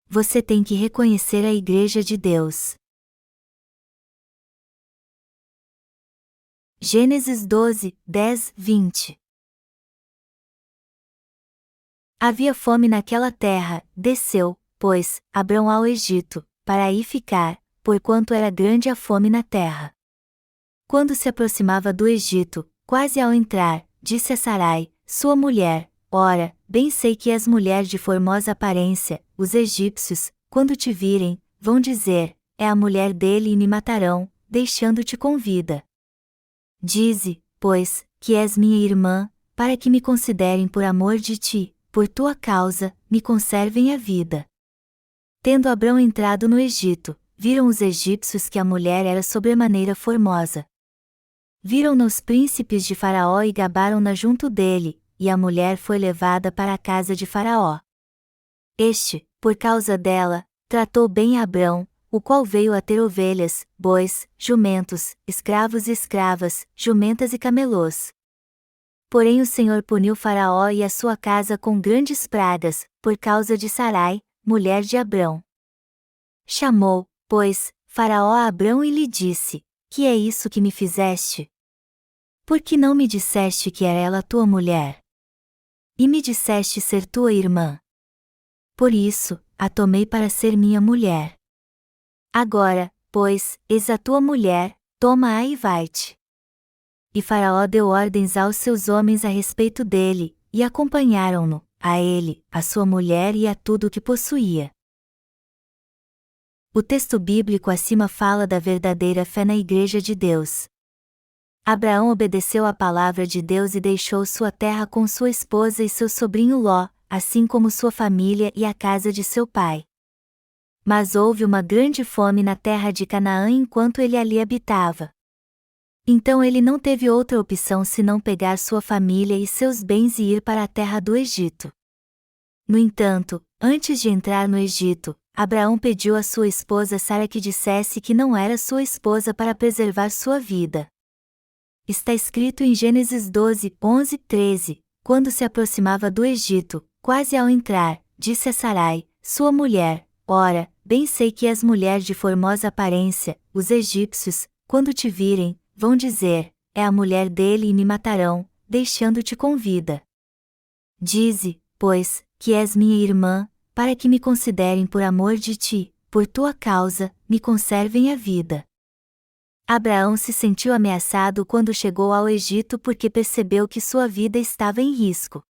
você tem que reconhecer a Igreja de Deus. Gênesis 12, 10, 20. Havia fome naquela terra, desceu, pois, Abrão ao Egito, para aí ficar, porquanto era grande a fome na terra. Quando se aproximava do Egito, quase ao entrar, disse a Sarai, sua mulher, ora, bem sei que és mulher de formosa aparência, os egípcios, quando te virem, vão dizer, é a mulher dele e me matarão, deixando-te com vida. Dize, pois, que és minha irmã, para que me considerem por amor de ti, por tua causa, me conservem a vida. Tendo Abrão entrado no Egito, viram os egípcios que a mulher era sobremaneira formosa. Viram-na os príncipes de Faraó e gabaram-na junto dele, e a mulher foi levada para a casa de Faraó. Este, por causa dela, tratou bem a Abrão, o qual veio a ter ovelhas, bois, jumentos, escravos e escravas, jumentas e camelôs. Porém o Senhor puniu Faraó e a sua casa com grandes pragas, por causa de Sarai, mulher de Abrão. Chamou, pois, Faraó a Abrão e lhe disse, que é isso que me fizeste? Por que não me disseste que era ela tua mulher? E me disseste ser tua irmã? Por isso, a tomei para ser minha mulher. Agora, pois, eis a tua mulher, toma-a e vai-te. E Faraó deu ordens aos seus homens a respeito dele, e acompanharam-no, a ele, a sua mulher e a tudo o que possuía. O texto bíblico acima fala da verdadeira fé na Igreja de Deus. Abraão obedeceu à palavra de Deus e deixou sua terra com sua esposa e seu sobrinho Ló, assim como sua família e a casa de seu pai. Mas houve uma grande fome na terra de Canaã enquanto ele ali habitava. Então ele não teve outra opção senão pegar sua família e seus bens e ir para a terra do Egito. No entanto, antes de entrar no Egito, Abraão pediu à sua esposa Sara que dissesse que não era sua esposa para preservar sua vida. Está escrito em Gênesis 12, 11, 13, quando se aproximava do Egito, quase ao entrar, disse a Sarai, sua mulher, ora, bem sei que és mulher de formosa aparência, os egípcios, quando te virem, vão dizer, é a mulher dele e me matarão, deixando-te com vida. Dize, pois, que és minha irmã, para que me considerem por amor de ti, por tua causa, me conservem a vida. Abraão se sentiu ameaçado quando chegou ao Egito porque percebeu que sua vida estava em risco.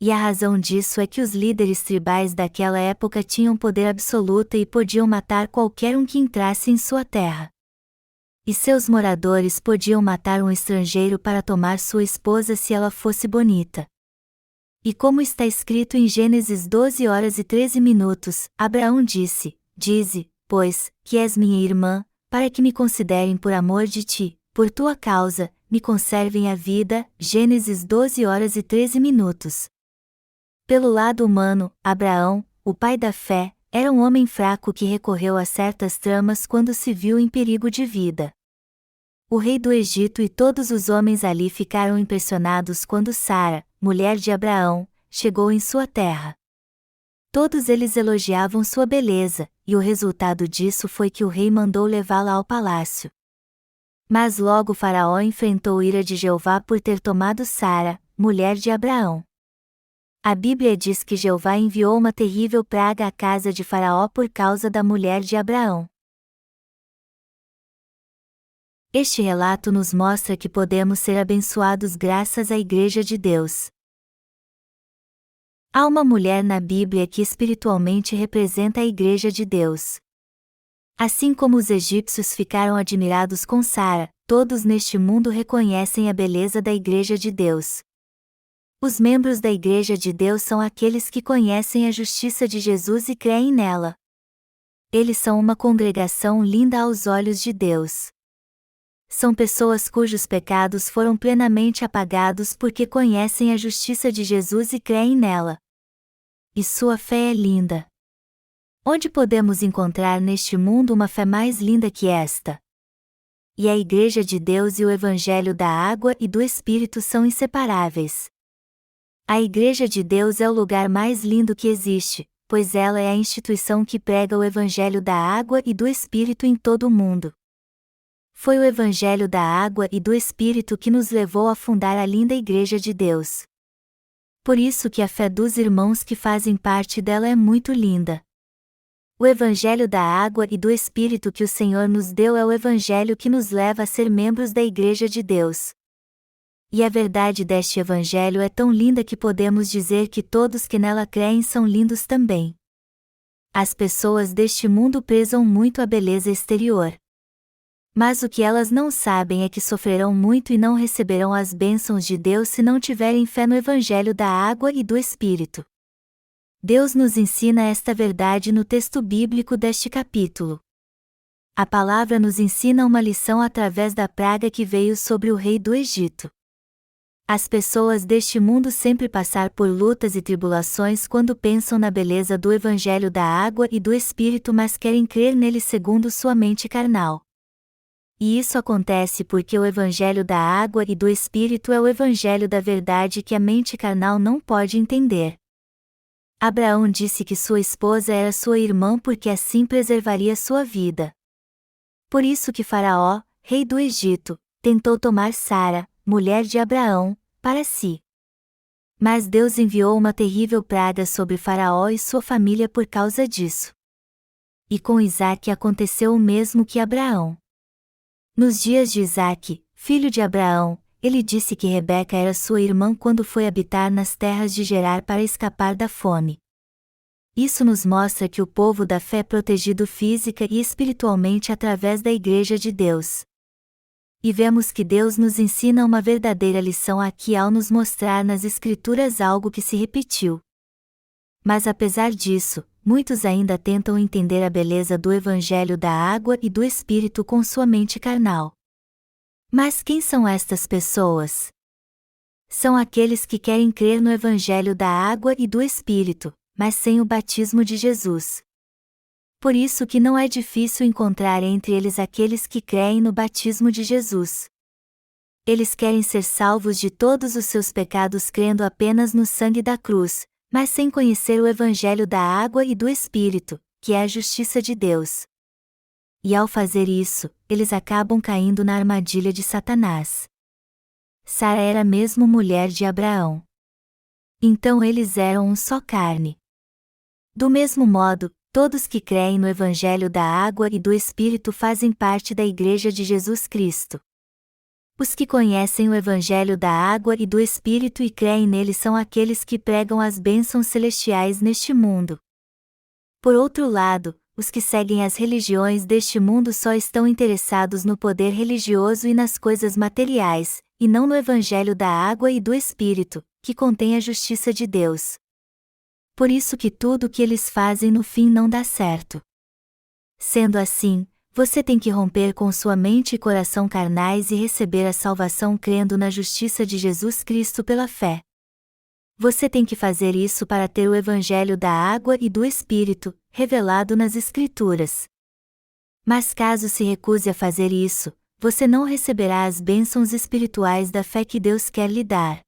E a razão disso é que os líderes tribais daquela época tinham poder absoluto e podiam matar qualquer um que entrasse em sua terra. E seus moradores podiam matar um estrangeiro para tomar sua esposa se ela fosse bonita. E como está escrito em Gênesis 12 horas e 13 minutos, Abraão disse, dize, pois, que és minha irmã, para que me considerem por amor de ti, por tua causa, me conservem a vida, Gênesis 12 horas e 13 minutos. Pelo lado humano, Abraão, o pai da fé, era um homem fraco que recorreu a certas tramas quando se viu em perigo de vida. O rei do Egito e todos os homens ali ficaram impressionados quando Sara, mulher de Abraão, chegou em sua terra. Todos eles elogiavam sua beleza, e o resultado disso foi que o rei mandou levá-la ao palácio. Mas logo Faraó enfrentou a ira de Jeová por ter tomado Sara, mulher de Abraão. A Bíblia diz que Jeová enviou uma terrível praga à casa de Faraó por causa da mulher de Abraão. Este relato nos mostra que podemos ser abençoados graças à Igreja de Deus. Há uma mulher na Bíblia que espiritualmente representa a Igreja de Deus. Assim como os egípcios ficaram admirados com Sara, todos neste mundo reconhecem a beleza da Igreja de Deus. Os membros da Igreja de Deus são aqueles que conhecem a justiça de Jesus e creem nela. Eles são uma congregação linda aos olhos de Deus. São pessoas cujos pecados foram plenamente apagados porque conhecem a justiça de Jesus e creem nela. E sua fé é linda. Onde podemos encontrar neste mundo uma fé mais linda que esta? E a Igreja de Deus e o Evangelho da Água e do Espírito são inseparáveis. A Igreja de Deus é o lugar mais lindo que existe, pois ela é a instituição que prega o Evangelho da água e do Espírito em todo o mundo. Foi o Evangelho da água e do Espírito que nos levou a fundar a linda Igreja de Deus. Por isso que a fé dos irmãos que fazem parte dela é muito linda. O Evangelho da água e do Espírito que o Senhor nos deu é o Evangelho que nos leva a ser membros da Igreja de Deus. E a verdade deste Evangelho é tão linda que podemos dizer que todos que nela creem são lindos também. As pessoas deste mundo prezam muito a beleza exterior. Mas o que elas não sabem é que sofrerão muito e não receberão as bênçãos de Deus se não tiverem fé no Evangelho da água e do Espírito. Deus nos ensina esta verdade no texto bíblico deste capítulo. A palavra nos ensina uma lição através da praga que veio sobre o rei do Egito. As pessoas deste mundo sempre passam por lutas e tribulações quando pensam na beleza do Evangelho da água e do Espírito, mas querem crer nele segundo sua mente carnal. E isso acontece porque o Evangelho da água e do Espírito é o Evangelho da verdade que a mente carnal não pode entender. Abraão disse que sua esposa era sua irmã porque assim preservaria sua vida. Por isso que Faraó, rei do Egito, tentou tomar Sara, mulher de Abraão, para si. Mas Deus enviou uma terrível praga sobre Faraó e sua família por causa disso. E com Isaque aconteceu o mesmo que Abraão. Nos dias de Isaque, filho de Abraão, ele disse que Rebeca era sua irmã quando foi habitar nas terras de Gerar para escapar da fome. Isso nos mostra que o povo da fé é protegido física e espiritualmente através da Igreja de Deus. E vemos que Deus nos ensina uma verdadeira lição aqui ao nos mostrar nas Escrituras algo que se repetiu. Mas apesar disso, muitos ainda tentam entender a beleza do Evangelho da água e do Espírito com sua mente carnal. Mas quem são estas pessoas? São aqueles que querem crer no Evangelho da água e do Espírito, mas sem o batismo de Jesus. Por isso que não é difícil encontrar entre eles aqueles que creem no batismo de Jesus. Eles querem ser salvos de todos os seus pecados crendo apenas no sangue da cruz, mas sem conhecer o Evangelho da água e do Espírito, que é a justiça de Deus. E ao fazer isso, eles acabam caindo na armadilha de Satanás. Sara era mesmo mulher de Abraão. Então eles eram um só carne. Do mesmo modo, todos que creem no Evangelho da água e do Espírito fazem parte da Igreja de Jesus Cristo. Os que conhecem o Evangelho da água e do Espírito e creem nele são aqueles que pregam as bênçãos celestiais neste mundo. Por outro lado, os que seguem as religiões deste mundo só estão interessados no poder religioso e nas coisas materiais, e não no Evangelho da água e do Espírito, que contém a justiça de Deus. Por isso que tudo o que eles fazem no fim não dá certo. Sendo assim, você tem que romper com sua mente e coração carnais e receber a salvação crendo na justiça de Jesus Cristo pela fé. Você tem que fazer isso para ter o Evangelho da água e do Espírito, revelado nas Escrituras. Mas caso se recuse a fazer isso, você não receberá as bênçãos espirituais da fé que Deus quer lhe dar.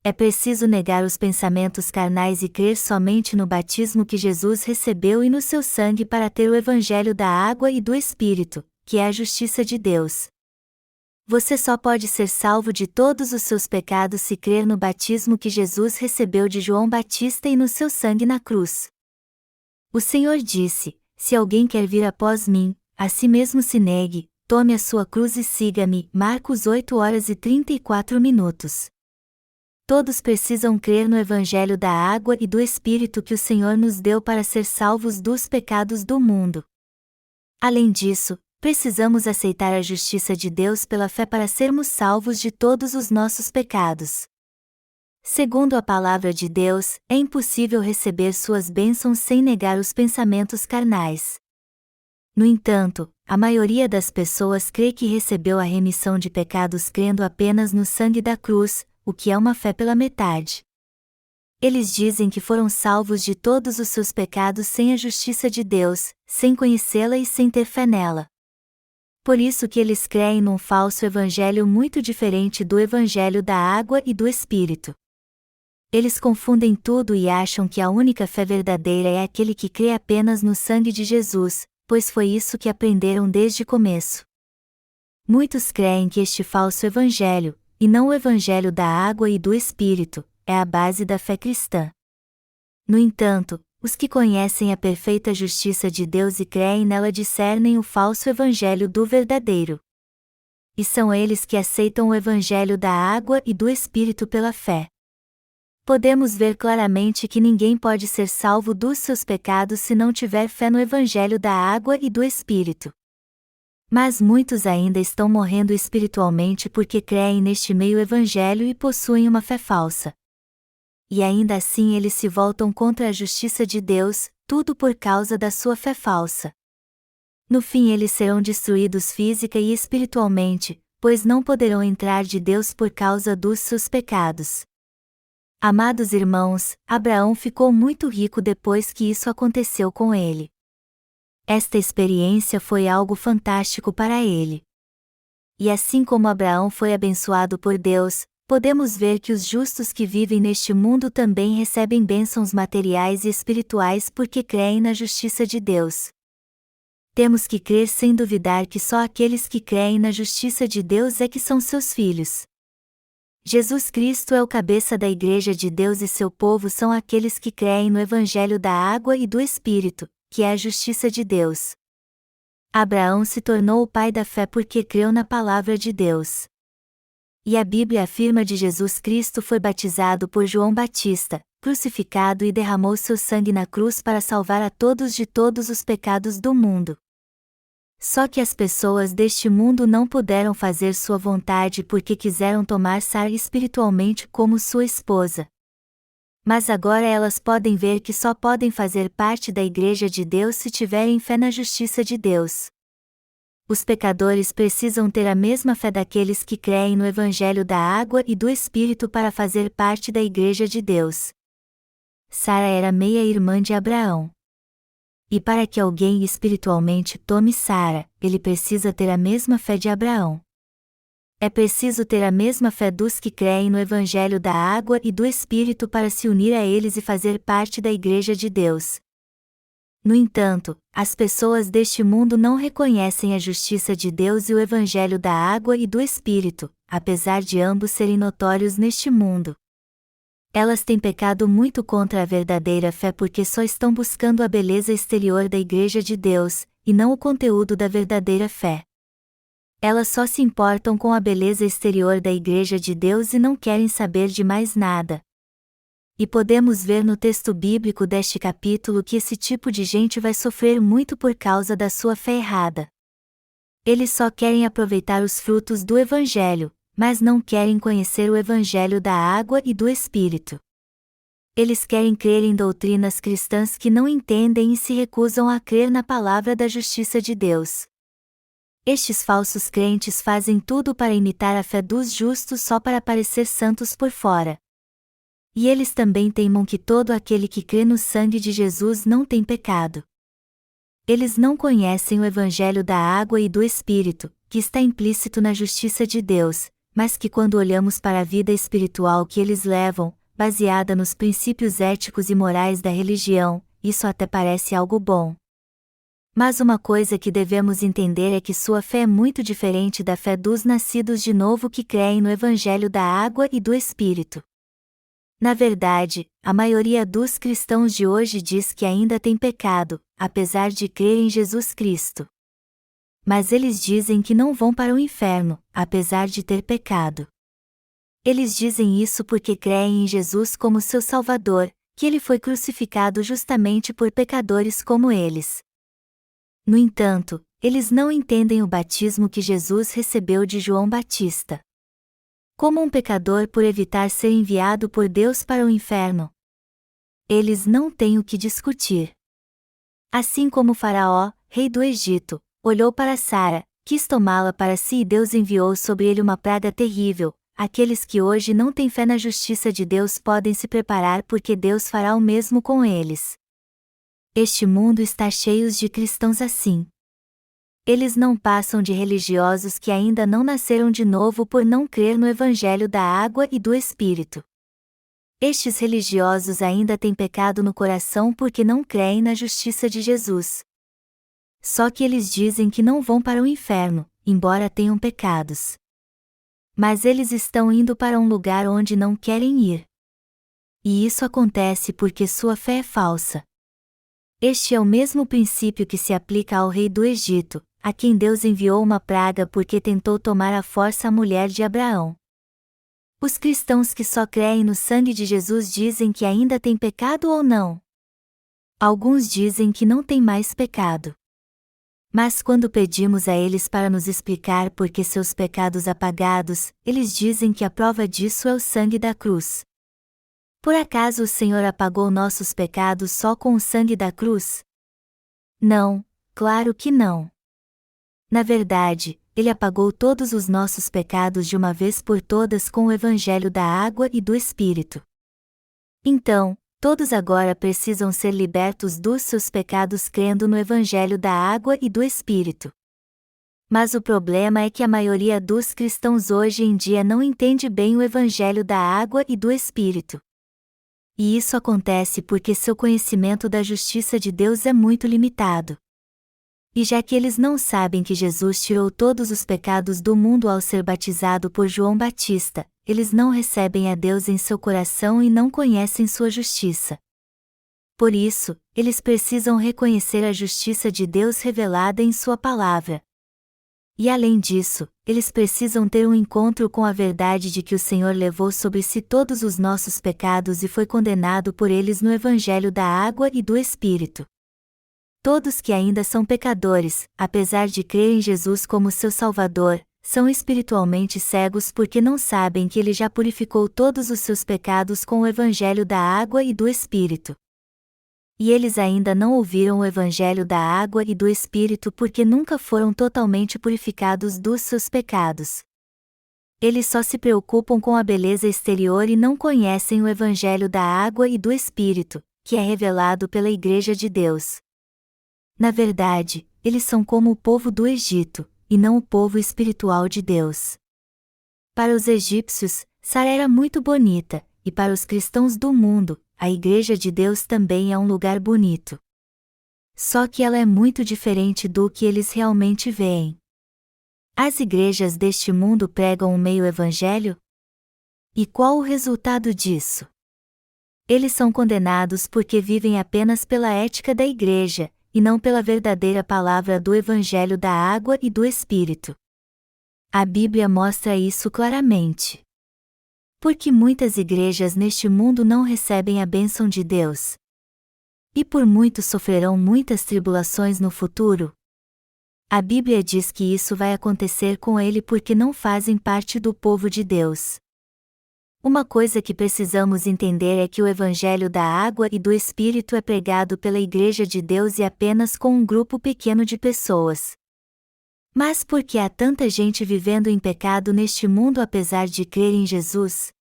É preciso negar os pensamentos carnais e crer somente no batismo que Jesus recebeu e no seu sangue para ter o Evangelho da água e do Espírito, que é a justiça de Deus. Você só pode ser salvo de todos os seus pecados se crer no batismo que Jesus recebeu de João Batista e no seu sangue na cruz. O Senhor disse: se alguém quer vir após mim, a si mesmo se negue, tome a sua cruz e siga-me. Marcos 8h34. Todos precisam crer no Evangelho da água e do Espírito que o Senhor nos deu para ser salvos dos pecados do mundo. Além disso, precisamos aceitar a justiça de Deus pela fé para sermos salvos de todos os nossos pecados. Segundo a palavra de Deus, é impossível receber suas bênçãos sem negar os pensamentos carnais. No entanto, a maioria das pessoas crê que recebeu a remissão de pecados crendo apenas no sangue da cruz, o que é uma fé pela metade. Eles dizem que foram salvos de todos os seus pecados sem a justiça de Deus, sem conhecê-la e sem ter fé nela. Por isso que eles creem num falso evangelho muito diferente do Evangelho da água e do Espírito. Eles confundem tudo e acham que a única fé verdadeira é aquele que crê apenas no sangue de Jesus, pois foi isso que aprenderam desde o começo. Muitos creem que este falso evangelho, e não o evangelho da água e do Espírito, é a base da fé cristã. No entanto, os que conhecem a perfeita justiça de Deus e creem nela discernem o falso evangelho do verdadeiro. E são eles que aceitam o evangelho da água e do Espírito pela fé. Podemos ver claramente que ninguém pode ser salvo dos seus pecados se não tiver fé no evangelho da água e do Espírito. Mas muitos ainda estão morrendo espiritualmente porque creem neste meio evangelho e possuem uma fé falsa. E ainda assim eles se voltam contra a justiça de Deus, tudo por causa da sua fé falsa. No fim eles serão destruídos física e espiritualmente, pois não poderão entrar de Deus por causa dos seus pecados. Amados irmãos, Abraão ficou muito rico depois que isso aconteceu com ele. Esta experiência foi algo fantástico para ele. E assim como Abraão foi abençoado por Deus, podemos ver que os justos que vivem neste mundo também recebem bênçãos materiais e espirituais porque creem na justiça de Deus. Temos que crer sem duvidar que só aqueles que creem na justiça de Deus é que são seus filhos. Jesus Cristo é o cabeça da Igreja de Deus e seu povo são aqueles que creem no Evangelho da água e do Espírito, que é a justiça de Deus. Abraão se tornou o pai da fé porque creu na palavra de Deus. E a Bíblia afirma de Jesus Cristo foi batizado por João Batista, crucificado e derramou seu sangue na cruz para salvar a todos de todos os pecados do mundo. Só que as pessoas deste mundo não puderam fazer sua vontade porque quiseram tomar Sara espiritualmente como sua esposa. Mas agora elas podem ver que só podem fazer parte da Igreja de Deus se tiverem fé na justiça de Deus. Os pecadores precisam ter a mesma fé daqueles que creem no Evangelho da água e do Espírito para fazer parte da Igreja de Deus. Sara era meia-irmã de Abraão. E para que alguém espiritualmente tome Sara, ele precisa ter a mesma fé de Abraão. É preciso ter a mesma fé dos que creem no Evangelho da água e do Espírito para se unir a eles e fazer parte da Igreja de Deus. No entanto, as pessoas deste mundo não reconhecem a justiça de Deus e o Evangelho da água e do Espírito, apesar de ambos serem notórios neste mundo. Elas têm pecado muito contra a verdadeira fé porque só estão buscando a beleza exterior da Igreja de Deus, e não o conteúdo da verdadeira fé. Elas só se importam com a beleza exterior da Igreja de Deus e não querem saber de mais nada. E podemos ver no texto bíblico deste capítulo que esse tipo de gente vai sofrer muito por causa da sua fé errada. Eles só querem aproveitar os frutos do Evangelho, mas não querem conhecer o Evangelho da água e do Espírito. Eles querem crer em doutrinas cristãs que não entendem e se recusam a crer na palavra da justiça de Deus. Estes falsos crentes fazem tudo para imitar a fé dos justos só para parecer santos por fora. E eles também teimam que todo aquele que crê no sangue de Jesus não tem pecado. Eles não conhecem o Evangelho da água e do Espírito, que está implícito na justiça de Deus, mas que quando olhamos para a vida espiritual que eles levam, baseada nos princípios éticos e morais da religião, isso até parece algo bom. Mas uma coisa que devemos entender é que sua fé é muito diferente da fé dos nascidos de novo que creem no Evangelho da água e do Espírito. Na verdade, a maioria dos cristãos de hoje diz que ainda tem pecado, apesar de crer em Jesus Cristo. Mas eles dizem que não vão para o inferno, apesar de ter pecado. Eles dizem isso porque creem em Jesus como seu Salvador, que ele foi crucificado justamente por pecadores como eles. No entanto, eles não entendem o batismo que Jesus recebeu de João Batista. Como um pecador por evitar ser enviado por Deus para o inferno? Eles não têm o que discutir. Assim como Faraó, rei do Egito, olhou para Sara, quis tomá-la para si e Deus enviou sobre ele uma praga terrível, aqueles que hoje não têm fé na justiça de Deus podem se preparar porque Deus fará o mesmo com eles. Este mundo está cheio de cristãos assim. Eles não passam de religiosos que ainda não nasceram de novo por não crer no Evangelho da água e do Espírito. Estes religiosos ainda têm pecado no coração porque não creem na justiça de Jesus. Só que eles dizem que não vão para o inferno, embora tenham pecados. Mas eles estão indo para um lugar onde não querem ir. E isso acontece porque sua fé é falsa. Este é o mesmo princípio que se aplica ao rei do Egito, a quem Deus enviou uma praga porque tentou tomar à força a mulher de Abraão. Os cristãos que só creem no sangue de Jesus dizem que ainda têm pecado ou não? Alguns dizem que não têm mais pecado. Mas quando pedimos a eles para nos explicar por que seus pecados apagados, eles dizem que a prova disso é o sangue da cruz. Por acaso o Senhor apagou nossos pecados só com o sangue da cruz? Não, claro que não. Na verdade, Ele apagou todos os nossos pecados de uma vez por todas com o Evangelho da água e do Espírito. Então, todos agora precisam ser libertos dos seus pecados crendo no Evangelho da água e do Espírito. Mas o problema é que a maioria dos cristãos hoje em dia não entende bem o Evangelho da água e do Espírito. E isso acontece porque seu conhecimento da justiça de Deus é muito limitado. E já que eles não sabem que Jesus tirou todos os pecados do mundo ao ser batizado por João Batista, eles não recebem a Deus em seu coração e não conhecem sua justiça. Por isso, eles precisam reconhecer a justiça de Deus revelada em sua palavra. E além disso, eles precisam ter um encontro com a verdade de que o Senhor levou sobre si todos os nossos pecados e foi condenado por eles no Evangelho da água e do Espírito. Todos que ainda são pecadores, apesar de crer em Jesus como seu Salvador, são espiritualmente cegos porque não sabem que Ele já purificou todos os seus pecados com o Evangelho da água e do Espírito. E eles ainda não ouviram o Evangelho da água e do Espírito porque nunca foram totalmente purificados dos seus pecados. Eles só se preocupam com a beleza exterior e não conhecem o Evangelho da água e do Espírito, que é revelado pela Igreja de Deus. Na verdade, eles são como o povo do Egito, e não o povo espiritual de Deus. Para os egípcios, Sara era muito bonita, e para os cristãos do mundo, a Igreja de Deus também é um lugar bonito. Só que ela é muito diferente do que eles realmente veem. As igrejas deste mundo pregam um meio evangelho? E qual o resultado disso? Eles são condenados porque vivem apenas pela ética da igreja, e não pela verdadeira palavra do Evangelho da água e do Espírito. A Bíblia mostra isso claramente. Porque muitas igrejas neste mundo não recebem a bênção de Deus. E por muito sofrerão muitas tribulações no futuro. A Bíblia diz que isso vai acontecer com ele porque não fazem parte do povo de Deus. Uma coisa que precisamos entender é que o Evangelho da água e do Espírito é pregado pela Igreja de Deus e apenas com um grupo pequeno de pessoas. Mas por que há tanta gente vivendo em pecado neste mundo apesar de crer em Jesus?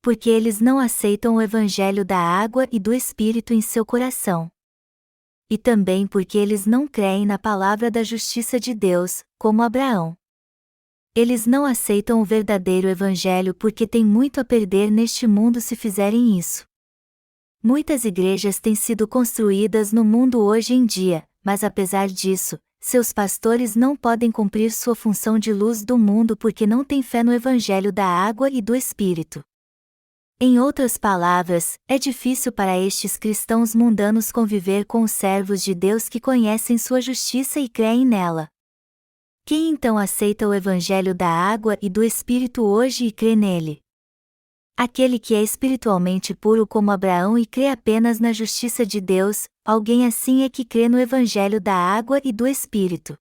Porque eles não aceitam o Evangelho da água e do Espírito em seu coração. E também porque eles não creem na palavra da justiça de Deus, como Abraão. Eles não aceitam o verdadeiro Evangelho porque têm muito a perder neste mundo se fizerem isso. Muitas igrejas têm sido construídas no mundo hoje em dia, mas apesar disso, seus pastores não podem cumprir sua função de luz do mundo porque não têm fé no Evangelho da água e do Espírito. Em outras palavras, é difícil para estes cristãos mundanos conviver com os servos de Deus que conhecem sua justiça e creem nela. Quem então aceita o Evangelho da água e do Espírito hoje e crê nele? Aquele que é espiritualmente puro como Abraão e crê apenas na justiça de Deus, alguém assim é que crê no Evangelho da água e do Espírito.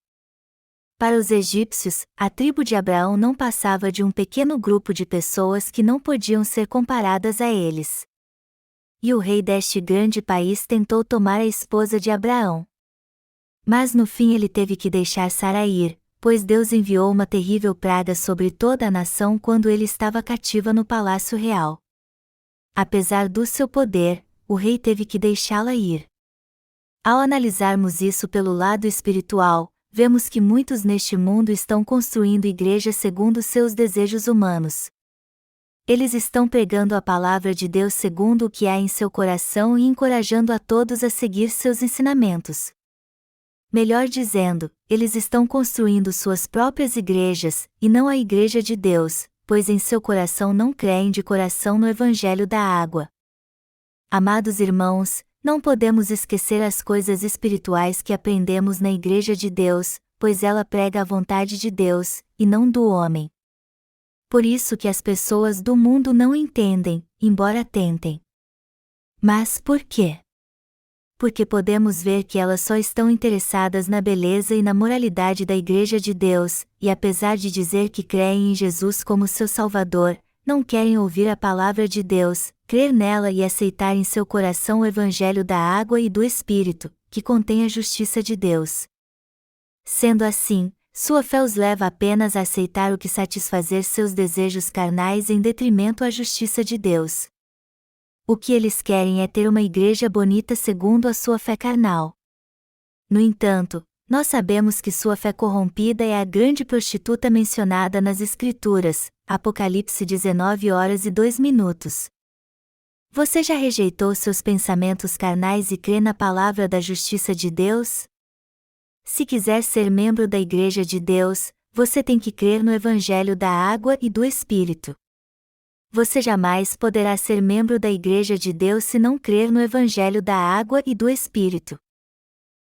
Para os egípcios, a tribo de Abraão não passava de um pequeno grupo de pessoas que não podiam ser comparadas a eles. E o rei deste grande país tentou tomar a esposa de Abraão. Mas no fim ele teve que deixar Sara ir, pois Deus enviou uma terrível praga sobre toda a nação quando ele estava cativa no palácio real. Apesar do seu poder, o rei teve que deixá-la ir. Ao analisarmos isso pelo lado espiritual, vemos que muitos neste mundo estão construindo igrejas segundo seus desejos humanos. Eles estão pregando a palavra de Deus segundo o que há em seu coração e encorajando a todos a seguir seus ensinamentos. Melhor dizendo, eles estão construindo suas próprias igrejas, e não a Igreja de Deus, pois em seu coração não creem de coração no Evangelho da água. Amados irmãos, não podemos esquecer as coisas espirituais que aprendemos na Igreja de Deus, pois ela prega a vontade de Deus, e não do homem. Por isso que as pessoas do mundo não entendem, embora tentem. Mas por quê? Porque podemos ver que elas só estão interessadas na beleza e na moralidade da Igreja de Deus, e apesar de dizer que creem em Jesus como seu Salvador, não querem ouvir a palavra de Deus, crer nela e aceitar em seu coração o Evangelho da água e do Espírito, que contém a justiça de Deus. Sendo assim, sua fé os leva apenas a aceitar o que satisfazer seus desejos carnais em detrimento à justiça de Deus. O que eles querem é ter uma igreja bonita segundo a sua fé carnal. No entanto, nós sabemos que sua fé corrompida é a grande prostituta mencionada nas Escrituras, Apocalipse 19h02. Você já rejeitou seus pensamentos carnais e crê na palavra da justiça de Deus? Se quiser ser membro da Igreja de Deus, você tem que crer no Evangelho da água e do Espírito. Você jamais poderá ser membro da Igreja de Deus se não crer no Evangelho da água e do Espírito.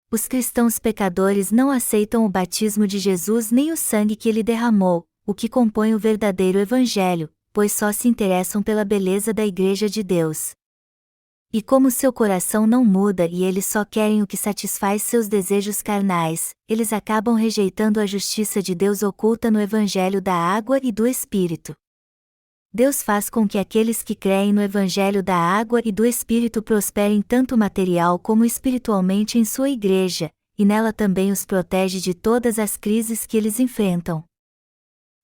Os cristãos pecadores não aceitam o batismo de Jesus nem o sangue que ele derramou, o que compõe o verdadeiro Evangelho, pois só se interessam pela beleza da Igreja de Deus. E como seu coração não muda e eles só querem o que satisfaz seus desejos carnais, eles acabam rejeitando a justiça de Deus oculta no Evangelho da água e do Espírito. Deus faz com que aqueles que creem no Evangelho da água e do Espírito prosperem tanto material como espiritualmente em sua igreja, e nela também os protege de todas as crises que eles enfrentam.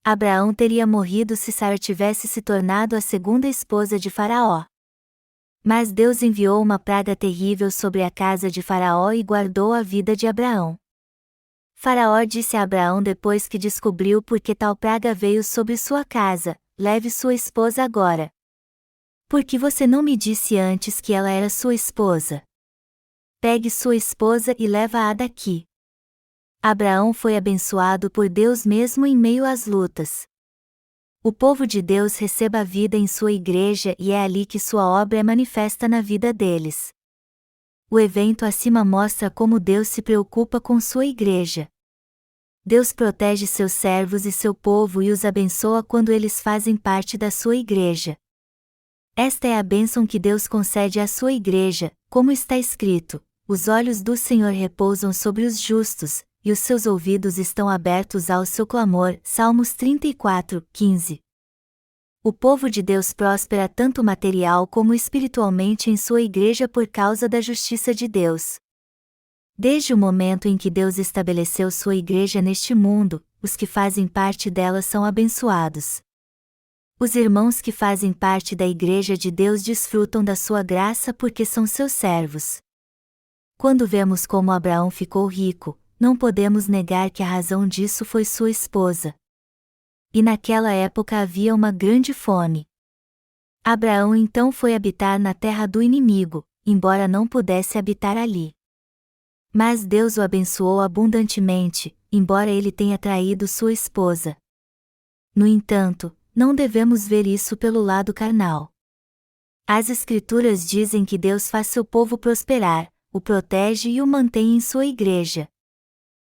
Abraão teria morrido se Sara tivesse se tornado a segunda esposa de Faraó. Mas Deus enviou uma praga terrível sobre a casa de Faraó e guardou a vida de Abraão. Faraó disse a Abraão depois que descobriu por que tal praga veio sobre sua casa: leve sua esposa agora. Por que você não me disse antes que ela era sua esposa? Pegue sua esposa e leva-a daqui. Abraão foi abençoado por Deus mesmo em meio às lutas. O povo de Deus receba a vida em sua igreja e é ali que sua obra é manifesta na vida deles. O evento acima mostra como Deus se preocupa com sua igreja. Deus protege seus servos e seu povo e os abençoa quando eles fazem parte da sua igreja. Esta é a bênção que Deus concede à sua igreja, como está escrito: os olhos do Senhor repousam sobre os justos, e os seus ouvidos estão abertos ao seu clamor. Salmos 34:15. O povo de Deus prospera tanto material como espiritualmente em sua igreja por causa da justiça de Deus. Desde o momento em que Deus estabeleceu sua igreja neste mundo, os que fazem parte dela são abençoados. Os irmãos que fazem parte da igreja de Deus desfrutam da sua graça porque são seus servos. Quando vemos como Abraão ficou rico, não podemos negar que a razão disso foi sua esposa. E naquela época havia uma grande fome. Abraão então foi habitar na terra do inimigo, embora não pudesse habitar ali. Mas Deus o abençoou abundantemente, embora ele tenha traído sua esposa. No entanto, não devemos ver isso pelo lado carnal. As Escrituras dizem que Deus faz seu povo prosperar, o protege e o mantém em sua igreja.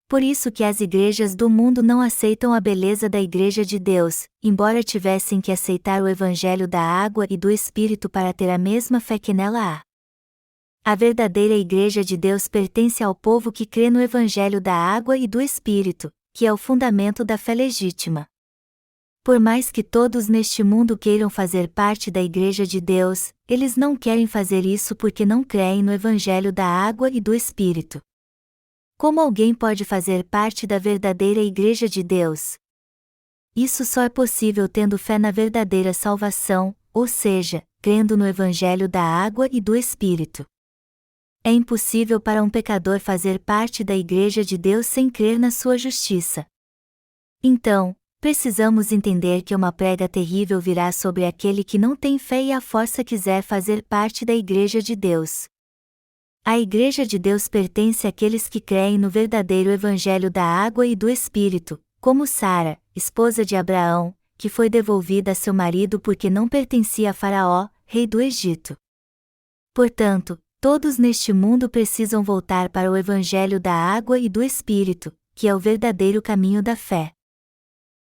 Por isso que as igrejas do mundo não aceitam a beleza da Igreja de Deus, embora tivessem que aceitar o Evangelho da água e do Espírito para ter a mesma fé que nela há. A verdadeira Igreja de Deus pertence ao povo que crê no Evangelho da água e do Espírito, que é o fundamento da fé legítima. Por mais que todos neste mundo queiram fazer parte da Igreja de Deus, eles não querem fazer isso porque não creem no Evangelho da água e do Espírito. Como alguém pode fazer parte da verdadeira Igreja de Deus? Isso só é possível tendo fé na verdadeira salvação, ou seja, crendo no Evangelho da água e do Espírito. É impossível para um pecador fazer parte da Igreja de Deus sem crer na sua justiça. Então, Precisamos entender que uma praga terrível virá sobre aquele que não tem fé e à força quiser fazer parte da Igreja de Deus. A Igreja de Deus pertence àqueles que creem no verdadeiro Evangelho da água e do Espírito, como Sara, esposa de Abraão, que foi devolvida a seu marido porque não pertencia a Faraó, rei do Egito. Portanto, todos neste mundo precisam voltar para o Evangelho da água e do Espírito, que é o verdadeiro caminho da fé.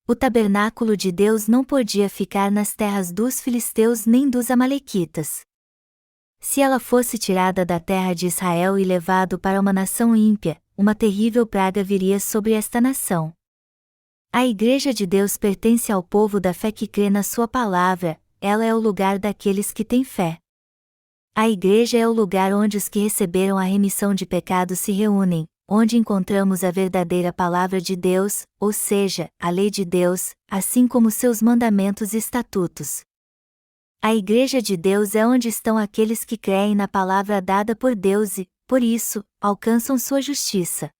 O tabernáculo de Deus não podia ficar nas terras dos filisteus nem dos amalequitas. Se ela fosse tirada da terra de Israel e levado para uma nação ímpia, uma terrível praga viria sobre esta nação. A Igreja de Deus pertence ao povo da fé que crê na sua palavra, ela é o lugar daqueles que têm fé. A Igreja é o lugar onde os que receberam a remissão de pecados se reúnem, onde encontramos a verdadeira palavra de Deus, ou seja, a lei de Deus, assim como seus mandamentos e estatutos. A Igreja de Deus é onde estão aqueles que creem na palavra dada por Deus e, por isso, alcançam sua justiça.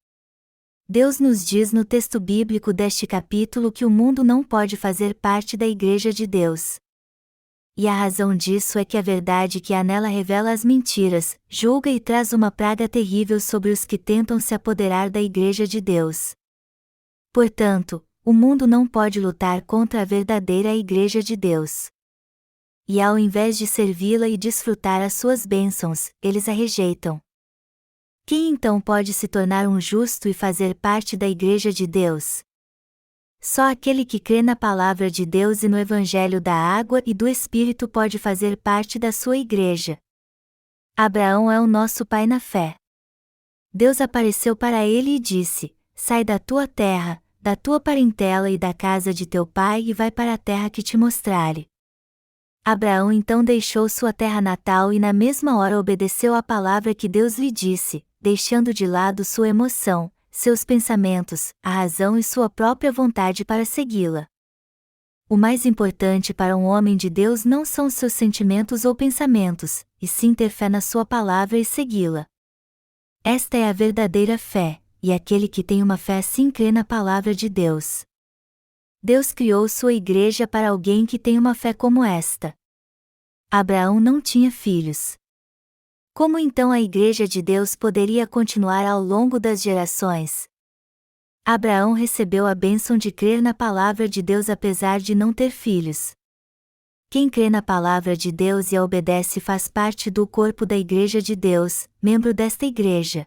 Deus nos diz no texto bíblico deste capítulo que o mundo não pode fazer parte da Igreja de Deus. E a razão disso é que a verdade que há nela revela as mentiras, julga e traz uma praga terrível sobre os que tentam se apoderar da Igreja de Deus. Portanto, o mundo não pode lutar contra a verdadeira Igreja de Deus. E ao invés de servi-la e desfrutar as suas bênçãos, eles a rejeitam. Quem então pode se tornar um justo e fazer parte da Igreja de Deus? Só aquele que crê na palavra de Deus e no Evangelho da água e do Espírito pode fazer parte da sua igreja. Abraão é o nosso pai na fé. Deus apareceu para ele e disse: sai da tua terra, da tua parentela e da casa de teu pai e vai para a terra que te mostrarei. Abraão então deixou sua terra natal e na mesma hora obedeceu à palavra que Deus lhe disse, deixando de lado sua emoção, seus pensamentos, a razão e sua própria vontade para segui-la. O mais importante para um homem de Deus não são seus sentimentos ou pensamentos, e sim ter fé na sua palavra e segui-la. Esta é a verdadeira fé, e aquele que tem uma fé assim crê na palavra de Deus. Deus criou sua igreja para alguém que tem uma fé como esta. Abraão não tinha filhos. Como então a Igreja de Deus poderia continuar ao longo das gerações? Abraão recebeu a bênção de crer na palavra de Deus apesar de não ter filhos. Quem crê na palavra de Deus e a obedece faz parte do corpo da Igreja de Deus, membro desta igreja.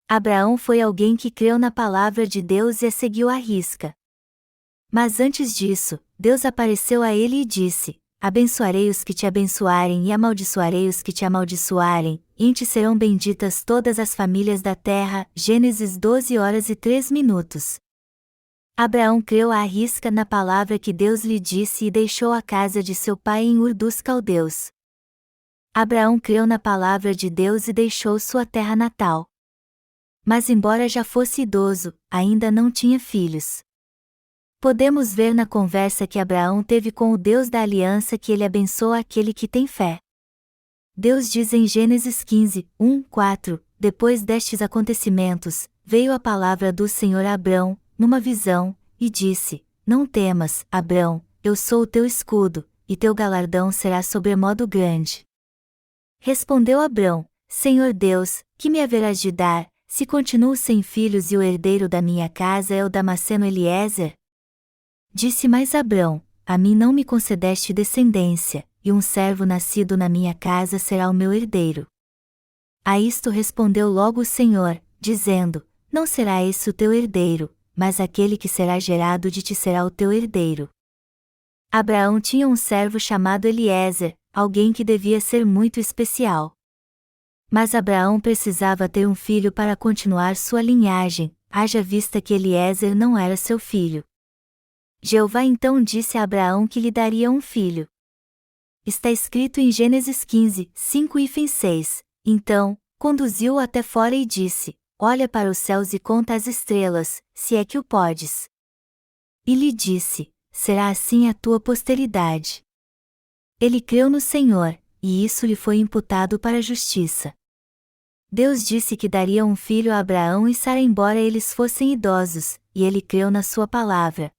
Abraão foi alguém que creu na palavra de Deus e a seguiu à risca. Mas antes disso, Deus apareceu a ele e disse: abençoarei os que te abençoarem e amaldiçoarei os que te amaldiçoarem, e em ti serão benditas todas as famílias da terra. Gênesis 12h03. Abraão creu à risca na palavra que Deus lhe disse e deixou a casa de seu pai em Ur dos Caldeus. Abraão creu na palavra de Deus e deixou sua terra natal. Mas embora já fosse idoso, ainda não tinha filhos. Podemos ver na conversa que Abraão teve com o Deus da aliança que ele abençoa aquele que tem fé. Deus diz em Gênesis 15:1-4, depois destes acontecimentos, veio a palavra do Senhor a Abrão, numa visão, e disse: não temas, Abrão, eu sou o teu escudo, e teu galardão será sobremodo grande. Respondeu Abrão: Senhor Deus, que me haverás de dar, se continuo sem filhos e o herdeiro da minha casa é o Damasceno Eliezer? Disse mais Abrão: a mim não me concedeste descendência, e um servo nascido na minha casa será o meu herdeiro. A isto respondeu logo o Senhor, dizendo: não será esse o teu herdeiro, mas aquele que será gerado de ti será o teu herdeiro. Abraão tinha um servo chamado Eliezer, alguém que devia ser muito especial. Mas Abraão precisava ter um filho para continuar sua linhagem, haja vista que Eliezer não era seu filho. Jeová então disse a Abraão que lhe daria um filho. Está escrito em Gênesis 15:5-6. Então, conduziu-o até fora e disse: olha para os céus e conta as estrelas, se é que o podes. E lhe disse: será assim a tua posteridade. Ele creu no Senhor, e isso lhe foi imputado para a justiça. Deus disse que daria um filho a Abraão e Sara embora eles fossem idosos, e ele creu na sua palavra.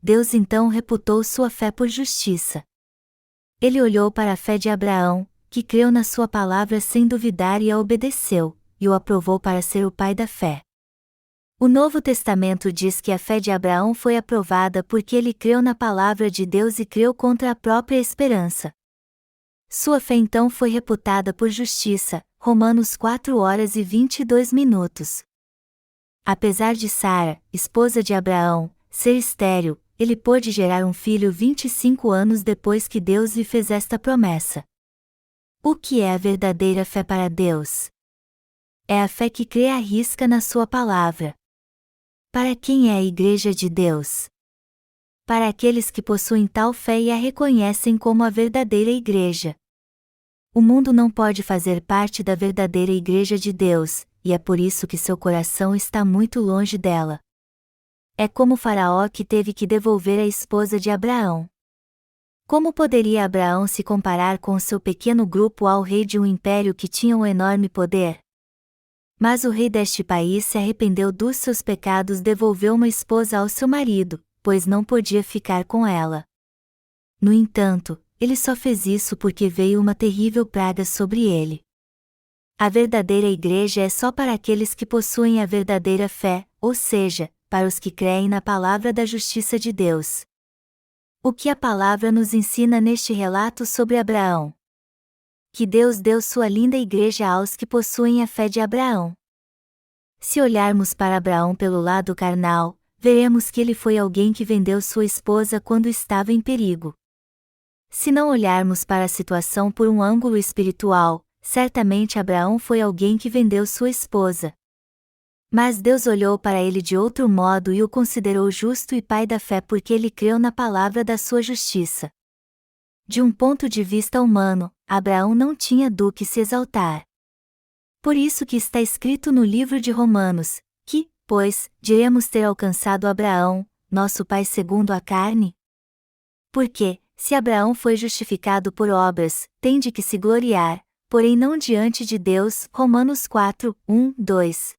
Deus então reputou sua fé por justiça. Ele olhou para a fé de Abraão, que creu na sua palavra sem duvidar e a obedeceu, e o aprovou para ser o pai da fé. O Novo Testamento diz que a fé de Abraão foi aprovada porque ele creu na palavra de Deus e creu contra a própria esperança. Sua fé então foi reputada por justiça, Romanos 4:22. Apesar de Sara, esposa de Abraão, ser estéril, ele pôde gerar um filho 25 anos depois que Deus lhe fez esta promessa. O que é a verdadeira fé para Deus? É a fé que crê à risca na sua palavra. Para quem é a Igreja de Deus? Para aqueles que possuem tal fé e a reconhecem como a verdadeira Igreja. O mundo não pode fazer parte da verdadeira Igreja de Deus, e é por isso que seu coração está muito longe dela. É como Faraó que teve que devolver a esposa de Abraão. Como poderia Abraão se comparar com seu pequeno grupo ao rei de um império que tinha um enorme poder? Mas o rei deste país se arrependeu dos seus pecados e devolveu uma esposa ao seu marido, pois não podia ficar com ela. No entanto, ele só fez isso porque veio uma terrível praga sobre ele. A verdadeira igreja é só para aqueles que possuem a verdadeira fé, ou seja, para os que creem na palavra da justiça de Deus. O que a palavra nos ensina neste relato sobre Abraão? Que Deus deu sua linda igreja aos que possuem a fé de Abraão. Se olharmos para Abraão pelo lado carnal, veremos que ele foi alguém que vendeu sua esposa quando estava em perigo. Se não olharmos para a situação por um ângulo espiritual, certamente Abraão foi alguém que vendeu sua esposa. Mas Deus olhou para ele de outro modo e o considerou justo e pai da fé porque ele creu na palavra da sua justiça. De um ponto de vista humano, Abraão não tinha do que se exaltar. Por isso que está escrito no livro de Romanos, que, pois, diremos ter alcançado Abraão, nosso pai segundo a carne? Porque, se Abraão foi justificado por obras, tem de que se gloriar, porém não diante de Deus. Romanos 4:2.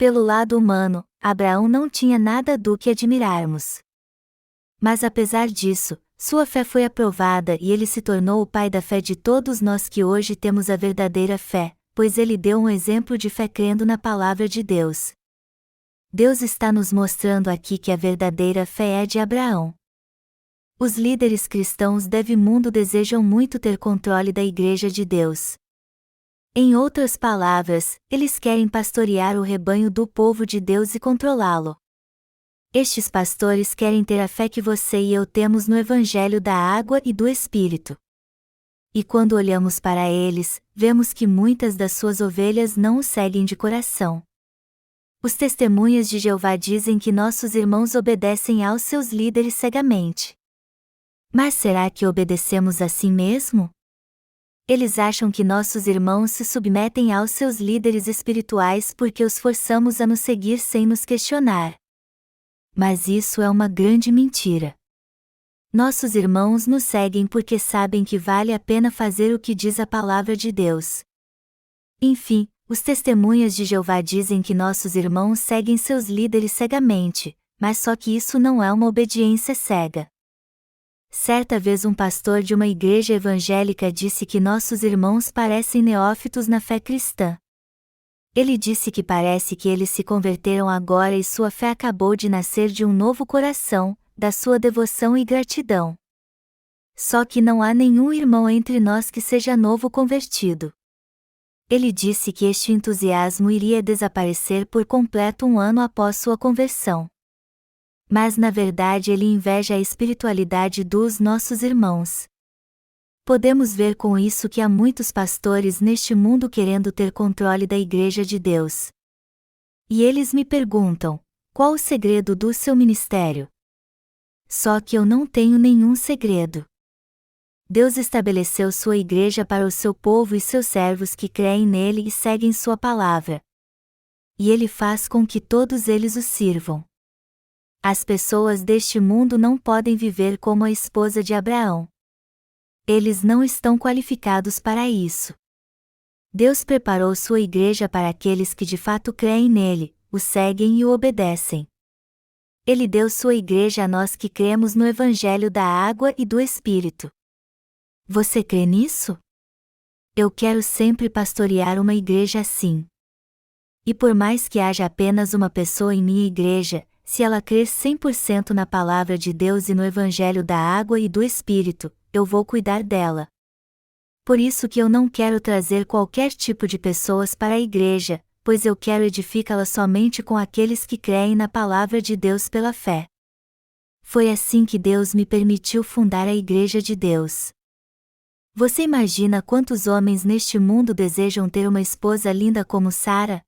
Pelo lado humano, Abraão não tinha nada do que admirarmos. Mas apesar disso, sua fé foi aprovada e ele se tornou o pai da fé de todos nós que hoje temos a verdadeira fé, pois ele deu um exemplo de fé crendo na palavra de Deus. Deus está nos mostrando aqui que a verdadeira fé é de Abraão. Os líderes cristãos deste mundo desejam muito ter controle da Igreja de Deus. Em outras palavras, eles querem pastorear o rebanho do povo de Deus e controlá-lo. Estes pastores querem ter a fé que você e eu temos no Evangelho da Água e do Espírito. E quando olhamos para eles, vemos que muitas das suas ovelhas não o seguem de coração. Os testemunhas de Jeová dizem que nossos irmãos obedecem aos seus líderes cegamente. Mas será que obedecemos assim mesmo? Eles acham que nossos irmãos se submetem aos seus líderes espirituais porque os forçamos a nos seguir sem nos questionar. Mas isso é uma grande mentira. Nossos irmãos nos seguem porque sabem que vale a pena fazer o que diz a palavra de Deus. Enfim, os testemunhas de Jeová dizem que nossos irmãos seguem seus líderes cegamente, mas só que isso não é uma obediência cega. Certa vez um pastor de uma igreja evangélica disse que nossos irmãos parecem neófitos na fé cristã. Ele disse que parece que eles se converteram agora e sua fé acabou de nascer de um novo coração, da sua devoção e gratidão. Só que não há nenhum irmão entre nós que seja novo convertido. Ele disse que este entusiasmo iria desaparecer por completo um ano após sua conversão. Mas na verdade ele inveja a espiritualidade dos nossos irmãos. Podemos ver com isso que há muitos pastores neste mundo querendo ter controle da Igreja de Deus. E eles me perguntam: qual o segredo do seu ministério? Só que eu não tenho nenhum segredo. Deus estabeleceu sua igreja para o seu povo e seus servos que creem nele e seguem sua palavra. E ele faz com que todos eles o sirvam. As pessoas deste mundo não podem viver como a esposa de Abraão. Eles não estão qualificados para isso. Deus preparou sua igreja para aqueles que de fato creem nele, o seguem e o obedecem. Ele deu sua igreja a nós que cremos no Evangelho da água e do Espírito. Você crê nisso? Eu quero sempre pastorear uma igreja assim. E por mais que haja apenas uma pessoa em minha igreja, se ela crer 100% na palavra de Deus e no Evangelho da água e do Espírito, eu vou cuidar dela. Por isso que eu não quero trazer qualquer tipo de pessoas para a igreja, pois eu quero edificá-la somente com aqueles que creem na palavra de Deus pela fé. Foi assim que Deus me permitiu fundar a Igreja de Deus. Você imagina quantos homens neste mundo desejam ter uma esposa linda como Sara?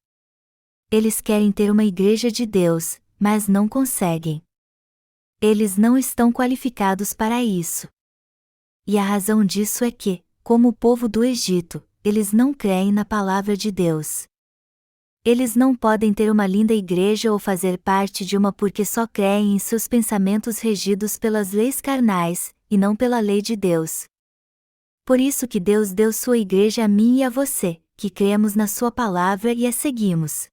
Eles querem ter uma Igreja de Deus, mas não conseguem. Eles não estão qualificados para isso. E a razão disso é que, como o povo do Egito, eles não creem na palavra de Deus. Eles não podem ter uma linda igreja ou fazer parte de uma porque só creem em seus pensamentos regidos pelas leis carnais, e não pela lei de Deus. Por isso que Deus deu sua igreja a mim e a você, que cremos na sua palavra e a seguimos.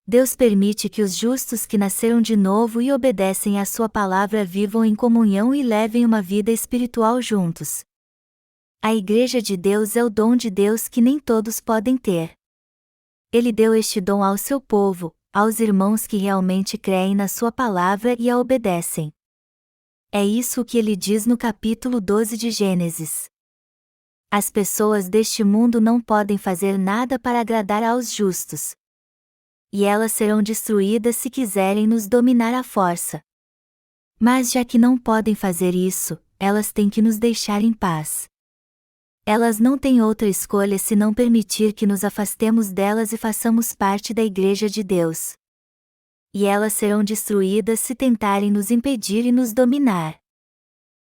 Deus permite que os justos que nasceram de novo e obedecem à sua palavra vivam em comunhão e levem uma vida espiritual juntos. A Igreja de Deus é o dom de Deus que nem todos podem ter. Ele deu este dom ao seu povo, aos irmãos que realmente creem na sua palavra e a obedecem. É isso o que ele diz no capítulo 12 de Gênesis. As pessoas deste mundo não podem fazer nada para agradar aos justos. E elas serão destruídas se quiserem nos dominar à força. Mas já que não podem fazer isso, elas têm que nos deixar em paz. Elas não têm outra escolha senão permitir que nos afastemos delas e façamos parte da Igreja de Deus. E elas serão destruídas se tentarem nos impedir e nos dominar.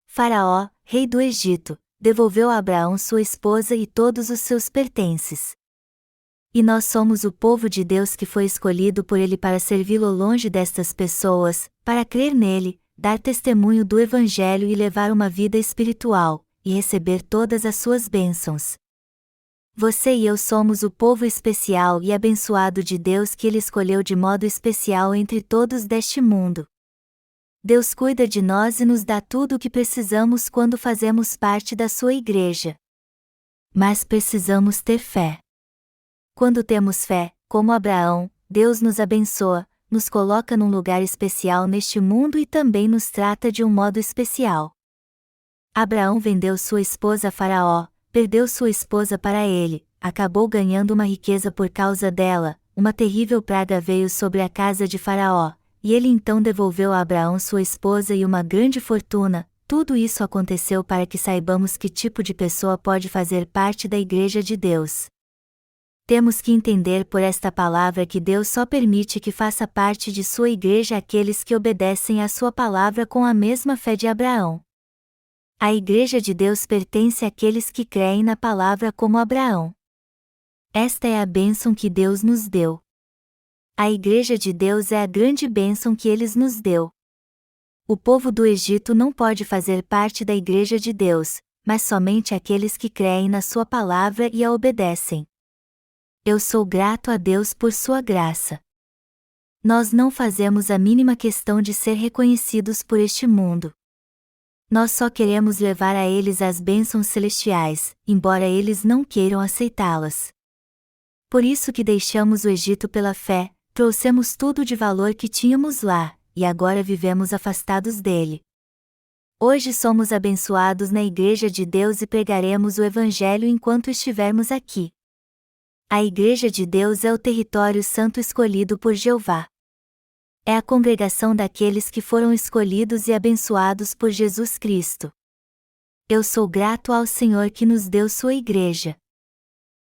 Faraó, rei do Egito, devolveu a Abraão sua esposa e todos os seus pertences. E nós somos o povo de Deus que foi escolhido por ele para servi-lo longe destas pessoas, para crer nele, dar testemunho do Evangelho e levar uma vida espiritual, e receber todas as suas bênçãos. Você e eu somos o povo especial e abençoado de Deus que ele escolheu de modo especial entre todos deste mundo. Deus cuida de nós e nos dá tudo o que precisamos quando fazemos parte da sua igreja. Mas precisamos ter fé. Quando temos fé, como Abraão, Deus nos abençoa, nos coloca num lugar especial neste mundo e também nos trata de um modo especial. Abraão vendeu sua esposa a Faraó, perdeu sua esposa para ele, acabou ganhando uma riqueza por causa dela, uma terrível praga veio sobre a casa de Faraó, e ele então devolveu a Abraão sua esposa e uma grande fortuna. Tudo isso aconteceu para que saibamos que tipo de pessoa pode fazer parte da Igreja de Deus. Temos que entender por esta palavra que Deus só permite que faça parte de sua igreja aqueles que obedecem à sua palavra com a mesma fé de Abraão. A Igreja de Deus pertence àqueles que creem na palavra como Abraão. Esta é a bênção que Deus nos deu. A Igreja de Deus é a grande bênção que Ele nos deu. O povo do Egito não pode fazer parte da Igreja de Deus, mas somente aqueles que creem na sua palavra e a obedecem. Eu sou grato a Deus por sua graça. Nós não fazemos a mínima questão de ser reconhecidos por este mundo. Nós só queremos levar a eles as bênçãos celestiais, embora eles não queiram aceitá-las. Por isso que deixamos o Egito pela fé, trouxemos tudo de valor que tínhamos lá, e agora vivemos afastados dele. Hoje somos abençoados na Igreja de Deus e pregaremos o Evangelho enquanto estivermos aqui. A Igreja de Deus é o território santo escolhido por Jeová. É a congregação daqueles que foram escolhidos e abençoados por Jesus Cristo. Eu sou grato ao Senhor que nos deu sua igreja.